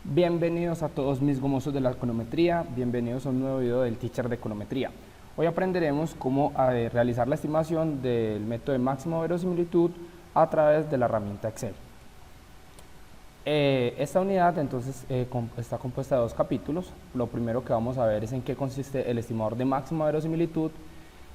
Bienvenidos a todos mis gomosos de la econometría, bienvenidos a un nuevo video del Teacher de Econometría. Hoy aprenderemos cómo realizar la estimación del método de máxima verosimilitud a través de la herramienta Excel. Esta unidad entonces está compuesta de dos capítulos. Lo primero que vamos a ver es en qué consiste el estimador de máxima verosimilitud.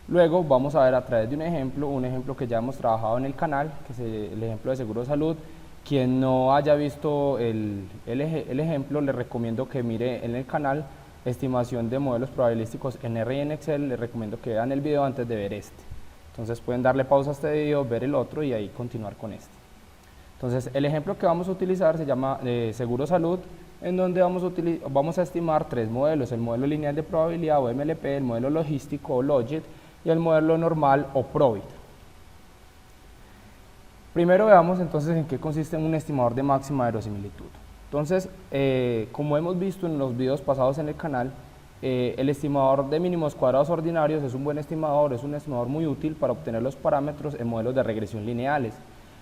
Luego vamos a ver a través de un ejemplo que ya hemos trabajado en el canal, que es el ejemplo de seguro de salud. Quien no haya visto el ejemplo, le recomiendo que mire en el canal estimación de modelos probabilísticos en R y en Excel. Les recomiendo que vean el video antes de ver este. Entonces pueden darle pausa a este video, ver el otro y ahí continuar con este. Entonces el ejemplo que vamos a utilizar se llama seguro salud, en donde vamos a estimar tres modelos: el modelo lineal de probabilidad o MLP, el modelo logístico o Logit y el modelo normal o Probit. Primero veamos entonces en qué consiste un estimador de máxima verosimilitud. Entonces, como hemos visto en los videos pasados en el canal, el estimador de mínimos cuadrados ordinarios es un buen estimador, es un estimador muy útil para obtener los parámetros en modelos de regresión lineales.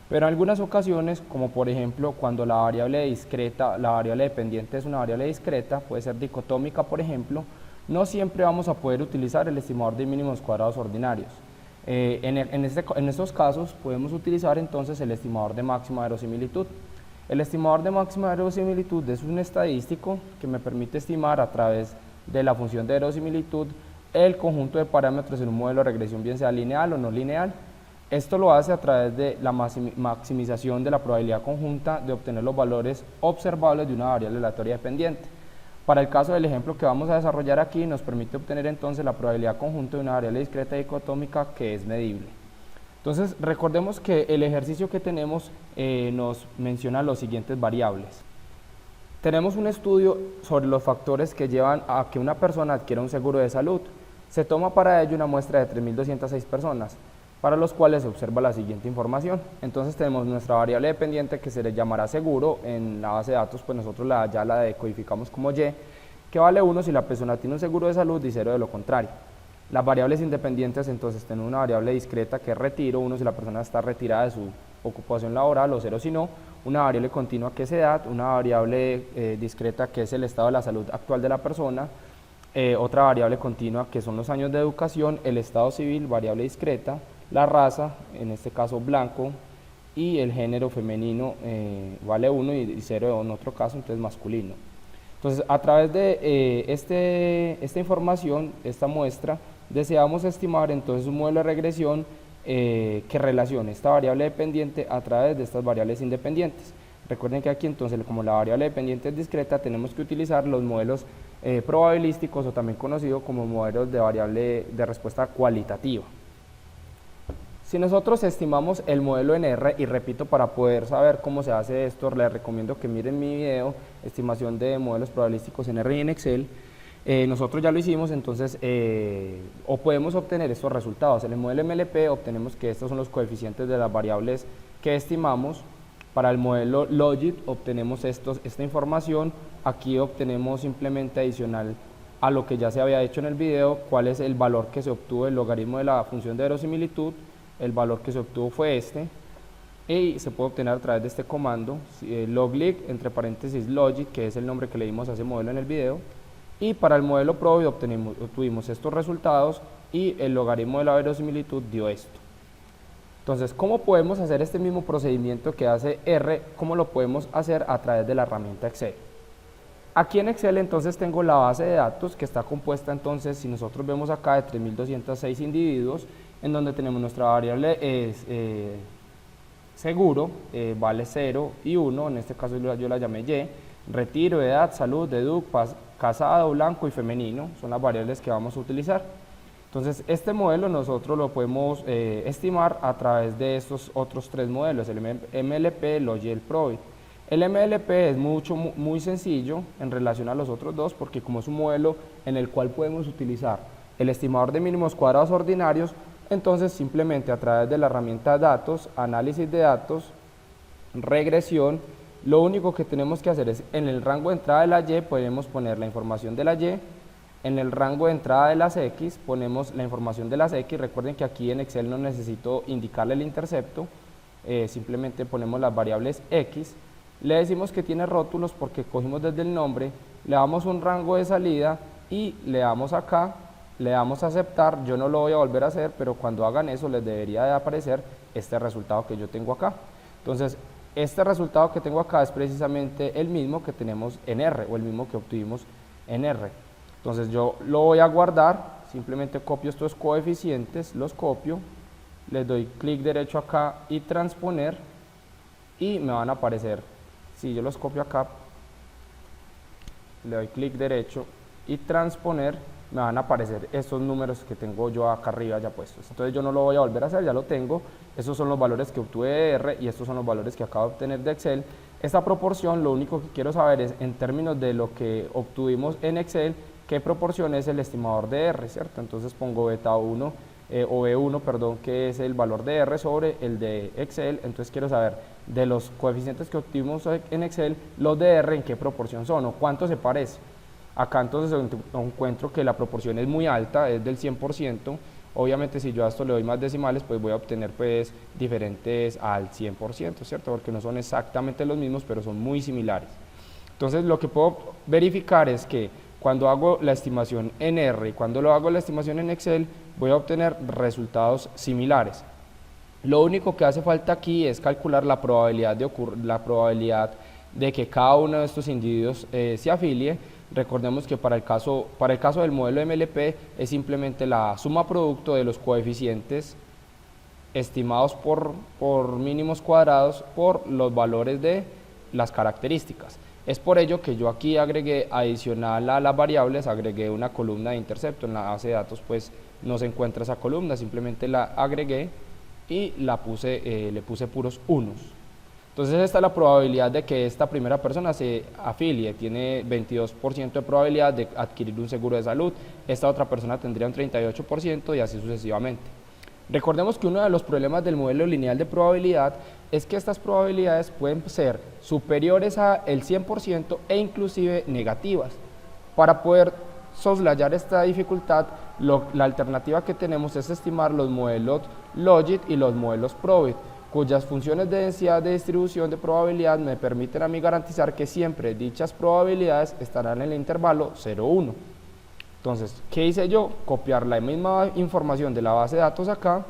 Pero en algunas ocasiones, como por ejemplo cuando la variable discreta, la variable dependiente es una variable discreta, puede ser dicotómica por ejemplo, no siempre vamos a poder utilizar el estimador de mínimos cuadrados ordinarios. En estos casos podemos utilizar entonces el estimador de máxima verosimilitud. El estimador de máxima verosimilitud es un estadístico que me permite estimar a través de la función de verosimilitud el conjunto de parámetros en un modelo de regresión, bien sea lineal o no lineal. Esto lo hace a través de la maximización de la probabilidad conjunta de obtener los valores observables de una variable aleatoria dependiente. Para el caso del ejemplo que vamos a desarrollar aquí, nos permite obtener entonces la probabilidad conjunta de una variable discreta dicotómica que es medible. Entonces recordemos que el ejercicio que tenemos nos menciona las siguientes variables. Tenemos un estudio sobre los factores que llevan a que una persona adquiera un seguro de salud. Se toma para ello una muestra de 3.206 personas, para los cuales se observa la siguiente información. Entonces tenemos nuestra variable dependiente, que se le llamará seguro. En la base de datos pues nosotros ya la decodificamos como Y, que vale 1 si la persona tiene un seguro de salud y 0 de lo contrario. Las variables independientes entonces tienen una variable discreta que es retiro, 1 si la persona está retirada de su ocupación laboral o 0 si no, una variable continua que es edad, una variable discreta que es el estado de la salud actual de la persona, otra variable continua que son los años de educación, el estado civil, variable discreta, la raza, en este caso blanco, y el género femenino vale 1 y 0 en otro caso, entonces masculino. Entonces a través de esta información, esta muestra, deseamos estimar entonces un modelo de regresión que relacione esta variable dependiente a través de estas variables independientes. Recuerden que aquí entonces, como la variable dependiente es discreta, tenemos que utilizar los modelos probabilísticos, o también conocidos como modelos de variable de respuesta cualitativa. Si nosotros estimamos el modelo en R, y repito, para poder saber cómo se hace esto, les recomiendo que miren mi video, estimación de modelos probabilísticos en R y en Excel. Nosotros ya lo hicimos, entonces, o podemos obtener estos resultados. En el modelo MLP obtenemos que estos son los coeficientes de las variables que estimamos. Para el modelo Logit obtenemos esta información. Aquí obtenemos simplemente adicional a lo que ya se había hecho en el video, cuál es el valor que se obtuvo del logaritmo de la función de verosimilitud. El valor que se obtuvo fue este, y se puede obtener a través de este comando, loglit, entre paréntesis Logit, que es el nombre que le dimos a ese modelo en el video. Y para el modelo Probit obtuvimos estos resultados, y el logaritmo de la verosimilitud dio esto. Entonces, ¿cómo podemos hacer este mismo procedimiento que hace R? ¿Cómo lo podemos hacer? A través de la herramienta Excel. Aquí en Excel entonces tengo la base de datos, que está compuesta entonces, si nosotros vemos acá, de 3.206 individuos, en donde tenemos nuestra variable seguro, vale 0 y 1, en este caso yo la llamé Y, retiro, edad, salud, deduc, casado, blanco y femenino, son las variables que vamos a utilizar. Entonces este modelo nosotros lo podemos estimar a través de estos otros tres modelos, el MLP, el Logit y el Probit. El MLP es muy sencillo en relación a los otros dos, porque como es un modelo en el cual podemos utilizar el estimador de mínimos cuadrados ordinarios, entonces simplemente a través de la herramienta datos, análisis de datos, regresión, lo único que tenemos que hacer es, en el rango de entrada de la Y podemos poner la información de la Y, en el rango de entrada de las X ponemos la información de las X. Recuerden que aquí en Excel no necesito indicarle el intercepto, simplemente ponemos las variables X, Le decimos que tiene rótulos porque cogimos desde el nombre, le damos un rango de salida y le damos acá, le damos a aceptar. Yo no lo voy a volver a hacer, pero cuando hagan eso les debería de aparecer este resultado que yo tengo acá. Entonces, este resultado que tengo acá es precisamente el mismo que tenemos en R, o el mismo que obtuvimos en R. Entonces yo lo voy a guardar, simplemente copio estos coeficientes, los copio, les doy clic derecho acá y transponer, y me van a aparecer, si yo los copio acá, le doy clic derecho y transponer, me van a aparecer estos números que tengo yo acá arriba ya puestos. Entonces yo no lo voy a volver a hacer, ya lo tengo. Estos son los valores que obtuve de R y estos son los valores que acabo de obtener de Excel. Esta proporción, lo único que quiero saber es, en términos de lo que obtuvimos en Excel, qué proporción es el estimador de R, ¿cierto? Entonces pongo beta 1 o B1, perdón, que es el valor de R sobre el de Excel. Entonces quiero saber de los coeficientes que obtuvimos en Excel, los de R en qué proporción son o cuánto se parece. Acá entonces encuentro que la proporción es muy alta, es del 100%. Obviamente si yo a esto le doy más decimales, pues voy a obtener pues diferentes al 100%, ¿cierto? Porque no son exactamente los mismos, pero son muy similares. Entonces lo que puedo verificar es que cuando hago la estimación en R y cuando lo hago la estimación en Excel, voy a obtener resultados similares. Lo único que hace falta aquí es calcular la probabilidad de que cada uno de estos individuos se afilie. Recordemos que para el caso del modelo MLP es simplemente la suma producto de los coeficientes estimados por mínimos cuadrados por los valores de las características. Es por ello que yo aquí agregué, adicional a las variables, agregué una columna de intercepto. En la base de datos pues no se encuentra esa columna, simplemente la agregué y le puse puros unos. Entonces esta es la probabilidad de que esta primera persona se afilie, tiene 22% de probabilidad de adquirir un seguro de salud, esta otra persona tendría un 38% y así sucesivamente. Recordemos que uno de los problemas del modelo lineal de probabilidad es que estas probabilidades pueden ser superiores al 100% e inclusive negativas. Para poder soslayar esta dificultad, la alternativa que tenemos es estimar los modelos Logit y los modelos Probit, cuyas funciones de densidad de distribución de probabilidad me permiten a mí garantizar que siempre dichas probabilidades estarán en el intervalo 0,1. Entonces, ¿qué hice yo? Copiar la misma información de la base de datos acá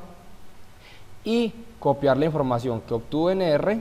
y copiar la información que obtuve en R.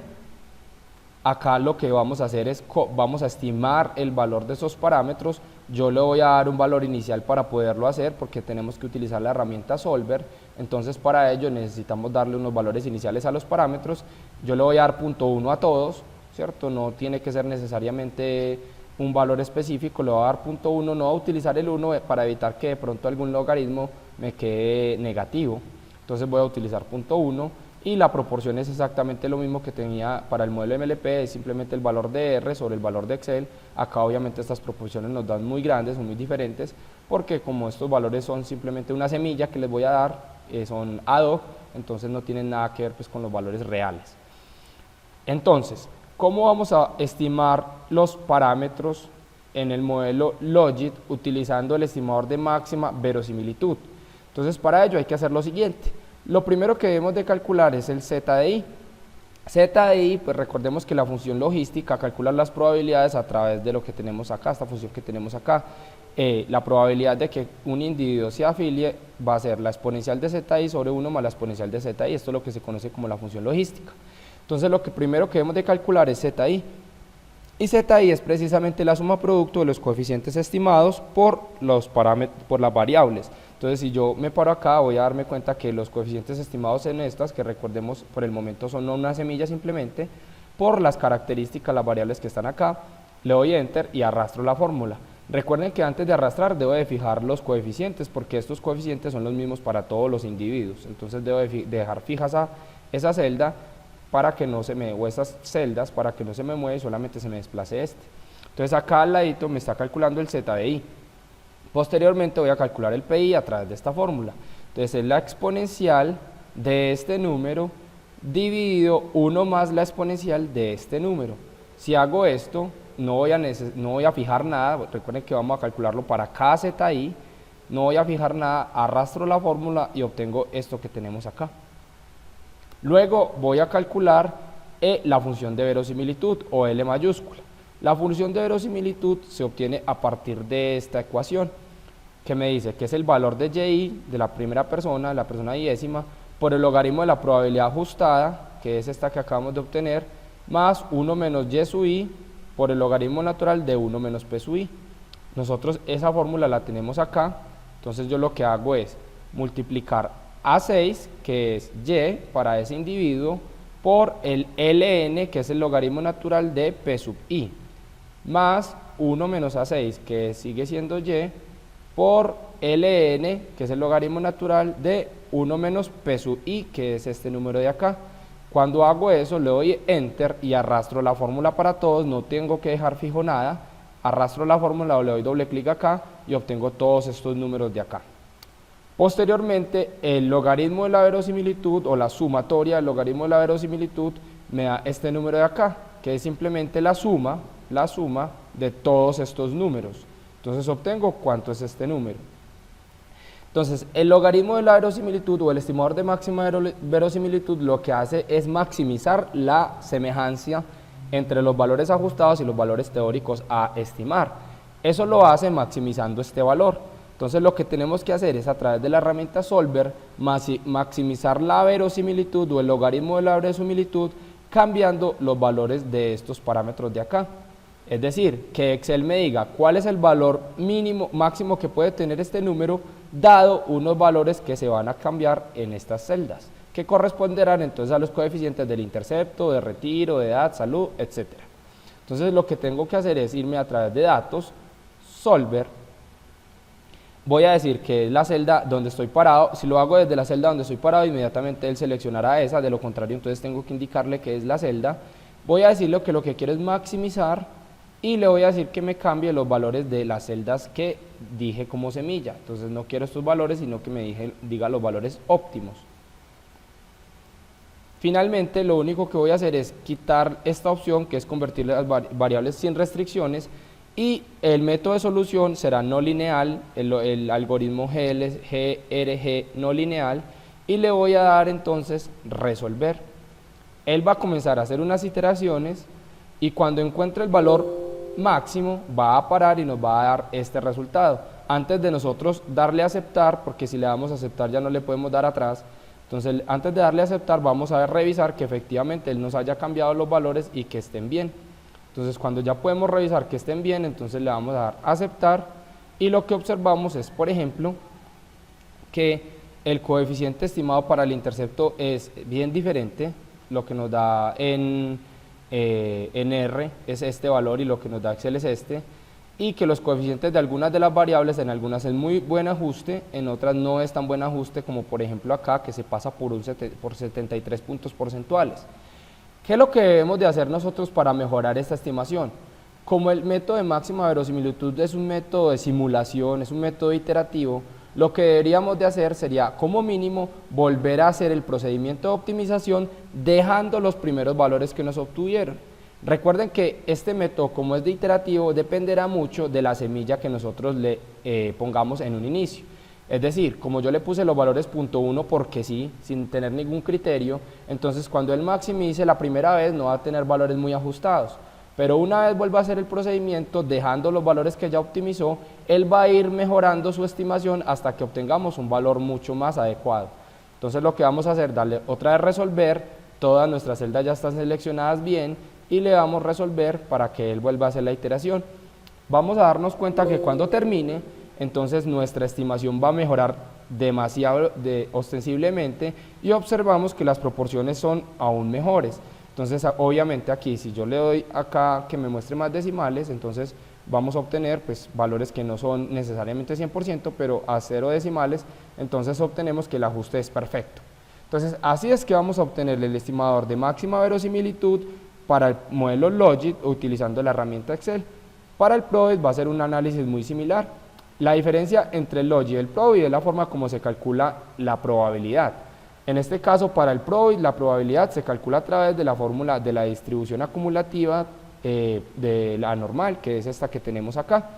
Acá lo que vamos a hacer es, vamos a estimar el valor de esos parámetros. Yo le voy a dar un valor inicial para poderlo hacer porque tenemos que utilizar la herramienta Solver. Entonces para ello necesitamos darle unos valores iniciales a los parámetros. Yo le voy a dar 0.1 a todos, ¿cierto? No tiene que ser necesariamente un valor específico, le voy a dar 0.1, no voy a utilizar el 1 para evitar que de pronto algún logaritmo me quede negativo. Entonces voy a utilizar 0.1 y la proporción es exactamente lo mismo que tenía para el modelo MLP, es simplemente el valor de R sobre el valor de Excel. Acá obviamente estas proporciones nos dan muy grandes, son muy diferentes, porque como estos valores son simplemente una semilla que les voy a dar, son ad hoc, entonces no tienen nada que ver pues con los valores reales. Entonces, ¿cómo vamos a estimar los parámetros en el modelo Logit utilizando el estimador de máxima verosimilitud? Entonces para ello hay que hacer lo siguiente. Lo primero que debemos de calcular es el ZDI. ZDI, pues recordemos que la función logística calcula las probabilidades a través de lo que tenemos acá, esta función que tenemos acá. La probabilidad de que un individuo se afilie va a ser la exponencial de ZI sobre 1 más la exponencial de ZI. Esto es lo que se conoce como la función logística. Entonces lo que primero que debemos de calcular es ZI. Y ZI es precisamente la suma producto de los coeficientes estimados por las variables. Entonces si yo me paro acá voy a darme cuenta que los coeficientes estimados en estas, que recordemos por el momento son una semilla simplemente, por las características, las variables que están acá, le doy enter y arrastro la fórmula. Recuerden que antes de arrastrar debo de fijar los coeficientes porque estos coeficientes son los mismos para todos los individuos. Entonces debo de dejar fija esa celda para que no se me, o esas celdas para que no se me mueva y solamente se me desplace este. Entonces acá al ladito me está calculando el ZDI. Posteriormente voy a calcular el PI a través de esta fórmula. Entonces es la exponencial de este número dividido 1 más la exponencial de este número. Si hago esto, no voy a fijar nada, recuerden que vamos a calcularlo para cada ZI, no voy a fijar nada, arrastro la fórmula y obtengo esto que tenemos acá. Luego voy a calcular la función de verosimilitud o L mayúscula. La función de verosimilitud se obtiene a partir de esta ecuación que me dice que es el valor de y de la primera persona, la persona diésima, por el logaritmo de la probabilidad ajustada, que es esta que acabamos de obtener, más 1 menos y sub i por el logaritmo natural de 1 menos p sub i. Nosotros esa fórmula la tenemos acá, entonces yo lo que hago es multiplicar A6, que es y para ese individuo, por el ln, que es el logaritmo natural de p sub i, más 1 menos A6, que sigue siendo y, por ln, que es el logaritmo natural de 1 menos p sub i, que es este número de acá. Cuando hago eso, le doy enter y arrastro la fórmula para todos, no tengo que dejar fijo nada, arrastro la fórmula o le doy doble clic acá y obtengo todos estos números de acá. Posteriormente, el logaritmo de la verosimilitud o la sumatoria del logaritmo de la verosimilitud me da este número de acá, que es simplemente la suma de todos estos números. Entonces obtengo cuánto es este número. Entonces, el logaritmo de la verosimilitud o el estimador de máxima verosimilitud lo que hace es maximizar la semejanza entre los valores ajustados y los valores teóricos a estimar. Eso lo hace maximizando este valor. Entonces, lo que tenemos que hacer es a través de la herramienta Solver maximizar la verosimilitud o el logaritmo de la verosimilitud cambiando los valores de estos parámetros de acá. Es decir, que Excel me diga cuál es el valor mínimo, máximo que puede tener este número, dado unos valores que se van a cambiar en estas celdas, que corresponderán entonces a los coeficientes del intercepto, de retiro, de edad, salud, etc. Entonces lo que tengo que hacer es irme a través de datos, Solver, voy a decir que es la celda donde estoy parado. Si lo hago desde la celda donde estoy parado, inmediatamente él seleccionará esa, de lo contrario entonces tengo que indicarle que es la celda. Voy a decirle que lo que quiero es maximizar y le voy a decir que me cambie los valores de las celdas que dije como semilla. Entonces no quiero estos valores, sino que me diga los valores óptimos. Finalmente, lo único que voy a hacer es quitar esta opción, que es convertir las variables sin restricciones, y el método de solución será no lineal, el algoritmo GRG no lineal, y le voy a dar entonces resolver. Él va a comenzar a hacer unas iteraciones y cuando encuentre el valor máximo va a parar y nos va a dar este resultado. Antes de nosotros darle a aceptar, porque si le damos a aceptar ya no le podemos dar atrás, entonces antes de darle a aceptar vamos a revisar que efectivamente él nos haya cambiado los valores y que estén bien. Entonces cuando ya podemos revisar que estén bien, entonces le vamos a dar a aceptar y lo que observamos es, por ejemplo, que el coeficiente estimado para el intercepto es bien diferente. Lo que nos da en R es este valor y lo que nos da Excel es este, y que los coeficientes de algunas de las variables, en algunas es muy buen ajuste, en otras no es tan buen ajuste, como por ejemplo acá, que se pasa por 73 puntos porcentuales. ¿Qué es lo que debemos de hacer nosotros para mejorar esta estimación? Como el método de máxima verosimilitud es un método de simulación, es un método iterativo, lo que deberíamos de hacer sería, como mínimo, volver a hacer el procedimiento de optimización dejando los primeros valores que nos obtuvieron. Recuerden que este método, como es de iterativo, dependerá mucho de la semilla que nosotros le pongamos en un inicio. Es decir, como yo le puse los valores .1 porque sí, sin tener ningún criterio, entonces cuando él maximice la primera vez no va a tener valores muy ajustados. Pero una vez vuelva a hacer el procedimiento, dejando los valores que ya optimizó, él va a ir mejorando su estimación hasta que obtengamos un valor mucho más adecuado. Entonces lo que vamos a hacer, darle otra vez resolver, todas nuestras celdas ya están seleccionadas bien y le damos resolver para que él vuelva a hacer la iteración. Vamos a darnos cuenta que cuando termine, entonces nuestra estimación va a mejorar demasiado ostensiblemente y observamos que las proporciones son aún mejores. Entonces obviamente aquí si yo le doy acá que me muestre más decimales, entonces vamos a obtener pues valores que no son necesariamente 100%, pero a 0 decimales, entonces obtenemos que el ajuste es perfecto. Entonces así es que vamos a obtener el estimador de máxima verosimilitud para el modelo Logit utilizando la herramienta Excel. Para el Probit va a ser un análisis muy similar. La diferencia entre el Logit y el Probit es la forma como se calcula la probabilidad. En este caso, para el Probit, la probabilidad se calcula a través de la fórmula de la distribución acumulativa de la normal, que es esta que tenemos acá.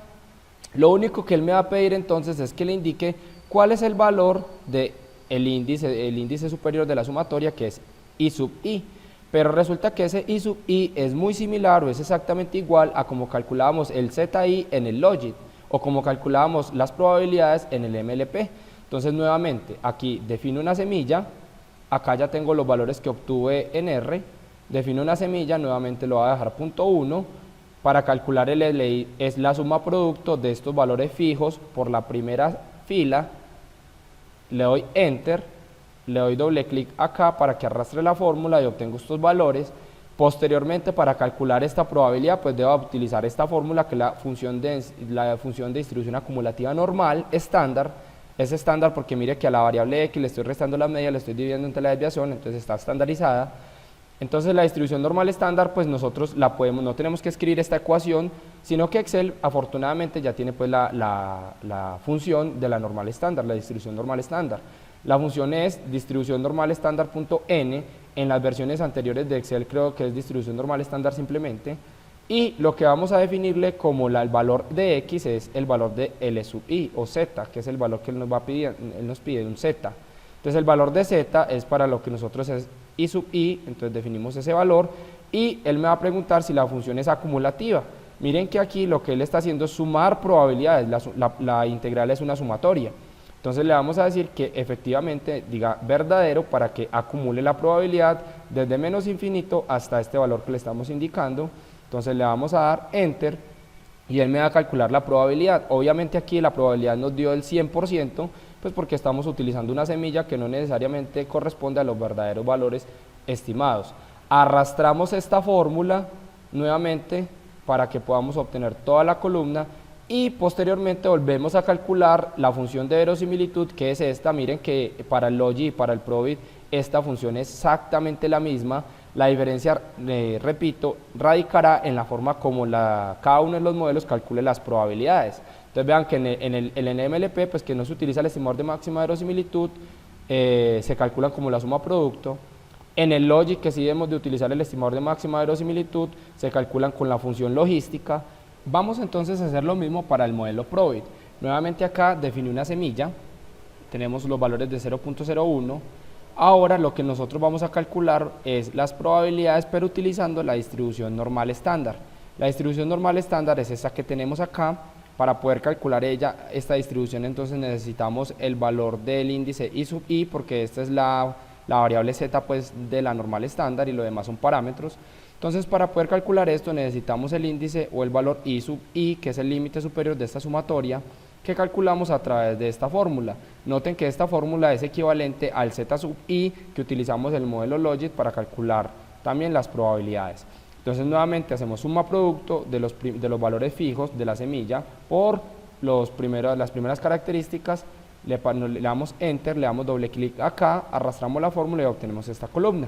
Lo único que él me va a pedir entonces es que le indique cuál es el valor del índice superior de la sumatoria, que es I sub i. pero resulta que ese I sub I es muy similar o es exactamente igual a como calculábamos el ZI en el logit o como calculábamos las probabilidades en el MLP. Entonces nuevamente aquí defino una semilla, acá ya tengo los valores que obtuve en R, defino una semilla, nuevamente lo voy a dejar punto 1, para calcular el LI es la suma producto de estos valores fijos por la primera fila, le doy Enter, le doy doble clic acá para que arrastre la fórmula y obtengo estos valores. Posteriormente, para calcular esta probabilidad, pues debo utilizar esta fórmula que es la función de distribución acumulativa normal, estándar. Es estándar porque mire que a la variable X le estoy restando la media, le estoy dividiendo entre la desviación, entonces está estandarizada. Entonces la distribución normal estándar, pues nosotros la podemos, no tenemos que escribir esta ecuación, sino que Excel afortunadamente ya tiene pues la función de la normal estándar, la distribución normal estándar. La función es distribución normal estándar.n, en las versiones anteriores de Excel creo que es distribución normal estándar simplemente, y lo que vamos a definirle como el valor de X es el valor de L sub I o Z, que es el valor que él nos va a pedir, él nos pide un Z. Entonces el valor de Z es para lo que nosotros es I sub I, entonces definimos ese valor y él me va a preguntar si la función es acumulativa. Miren que aquí lo que él está haciendo es sumar probabilidades, la integral es una sumatoria. Entonces le vamos a decir que efectivamente diga verdadero para que acumule la probabilidad desde menos infinito hasta este valor que le estamos indicando. Entonces le vamos a dar Enter y él me va a calcular la probabilidad. Obviamente aquí la probabilidad nos dio el 100%, pues porque estamos utilizando una semilla que no necesariamente corresponde a los verdaderos valores estimados. Arrastramos esta fórmula nuevamente para que podamos obtener toda la columna y posteriormente volvemos a calcular la función de verosimilitud, que es esta. Miren que para el Logi y para el Probit esta función es exactamente la misma. La diferencia, repito, radicará en la forma como cada uno de los modelos calcule las probabilidades. Entonces vean que en el MLP, pues que no se utiliza el estimador de máxima verosimilitud, se calculan como la suma producto. En el Logic, que sí debemos de utilizar el estimador de máxima verosimilitud, se calculan con la función logística. Vamos entonces a hacer lo mismo para el modelo Probit. Nuevamente acá definí una semilla, tenemos los valores de 0.01. Ahora lo que nosotros vamos a calcular es las probabilidades, pero utilizando la distribución normal estándar. La distribución normal estándar es esta que tenemos acá. Para poder calcular esta distribución, entonces necesitamos el valor del índice I sub I, porque esta es la variable Z pues de la normal estándar y lo demás son parámetros. Entonces para poder calcular esto necesitamos el índice o el valor I sub I, que es el límite superior de esta sumatoria, que calculamos a través de esta fórmula. Noten que esta fórmula es equivalente al Z sub I que utilizamos en el modelo Logit para calcular también las probabilidades. Entonces nuevamente hacemos suma producto de los valores fijos de la semilla por las primeras características, le damos Enter, le damos doble clic acá, arrastramos la fórmula y obtenemos esta columna.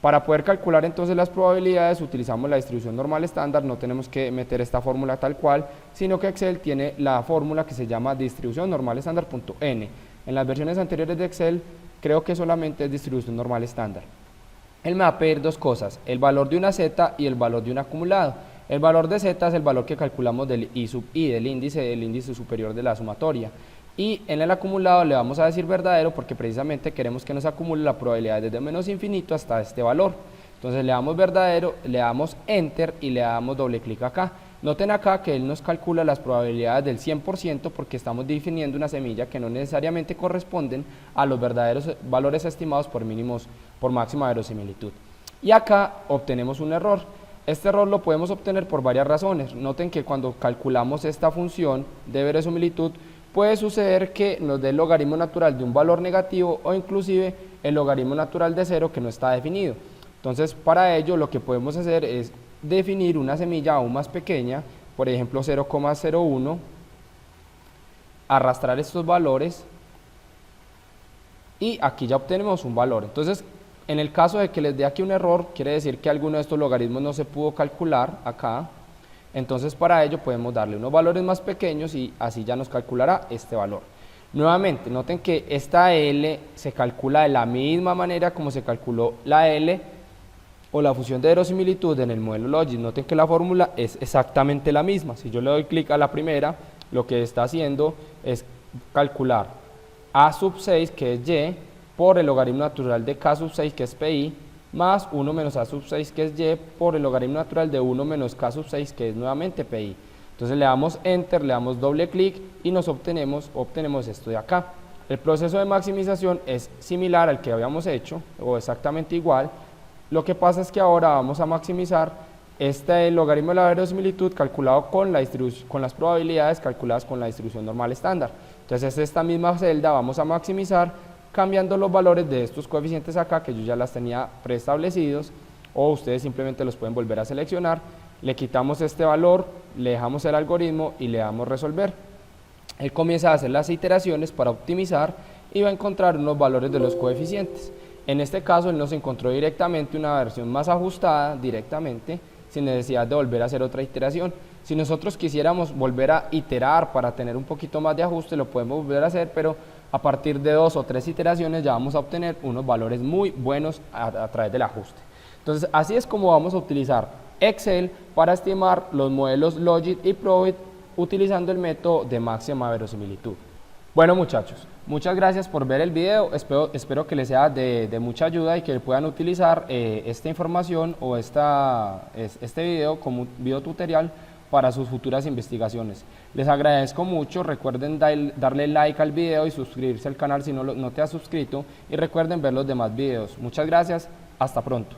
Para poder calcular entonces las probabilidades utilizamos la distribución normal estándar, no tenemos que meter esta fórmula tal cual, sino que Excel tiene la fórmula que se llama distribución normal estándar.n. En las versiones anteriores de Excel creo que solamente es distribución normal estándar. Él me va a pedir dos cosas, el valor de una Z y el valor de un acumulado. El valor de Z es el valor que calculamos del I sub I, del índice superior de la sumatoria. Y en el acumulado le vamos a decir verdadero porque precisamente queremos que nos acumule la probabilidad desde menos infinito hasta este valor. Entonces le damos verdadero, le damos Enter y le damos doble clic acá. Noten acá que él nos calcula las probabilidades del 100% porque estamos definiendo una semilla que no necesariamente corresponden a los verdaderos valores estimados por máxima verosimilitud. Y acá obtenemos un error. Este error lo podemos obtener por varias razones. Noten que cuando calculamos esta función de verosimilitud puede suceder que nos dé el logaritmo natural de un valor negativo o inclusive el logaritmo natural de 0 que no está definido. Entonces para ello lo que podemos hacer es definir una semilla aún más pequeña, por ejemplo 0,01, arrastrar estos valores y aquí ya obtenemos un valor. Entonces en el caso de que les dé aquí un error, quiere decir que alguno de estos logaritmos no se pudo calcular acá. Entonces para ello podemos darle unos valores más pequeños y así ya nos calculará este valor. Nuevamente, noten que esta L se calcula de la misma manera como se calculó la L o la función de verosimilitud en el modelo Logit. Noten que la fórmula es exactamente la misma. Si yo le doy clic a la primera, lo que está haciendo es calcular A sub 6, que es Y, por el logaritmo natural de K sub 6, que es PI, más 1 menos a sub 6 que es y por el logaritmo natural de 1 menos k sub 6 que es nuevamente pi. Entonces le damos enter, le damos doble clic y nos obtenemos esto de acá. El proceso de maximización es similar al que habíamos hecho o exactamente igual. Lo que pasa es que ahora vamos a maximizar este logaritmo de la verosimilitud calculado con las probabilidades calculadas con la distribución normal estándar. Entonces esta misma celda vamos a maximizar cambiando los valores de estos coeficientes acá, que yo ya las tenía preestablecidos, o ustedes simplemente los pueden volver a seleccionar, le quitamos este valor, le dejamos el algoritmo y le damos resolver. Él comienza a hacer las iteraciones para optimizar y va a encontrar unos valores de los coeficientes. En este caso él nos encontró directamente una versión más ajustada, directamente, sin necesidad de volver a hacer otra iteración. Si nosotros quisiéramos volver a iterar para tener un poquito más de ajuste, lo podemos volver a hacer, pero a partir de 2 o 3 iteraciones ya vamos a obtener unos valores muy buenos a través del ajuste. Entonces así es como vamos a utilizar Excel para estimar los modelos Logit y Probit utilizando el método de máxima verosimilitud. Bueno muchachos, muchas gracias por ver el video, espero que les sea de mucha ayuda y que puedan utilizar esta información o este video como un video tutorial para sus futuras investigaciones. Les agradezco mucho, recuerden darle like al video y suscribirse al canal si no te has suscrito y recuerden ver los demás videos. Muchas gracias, hasta pronto.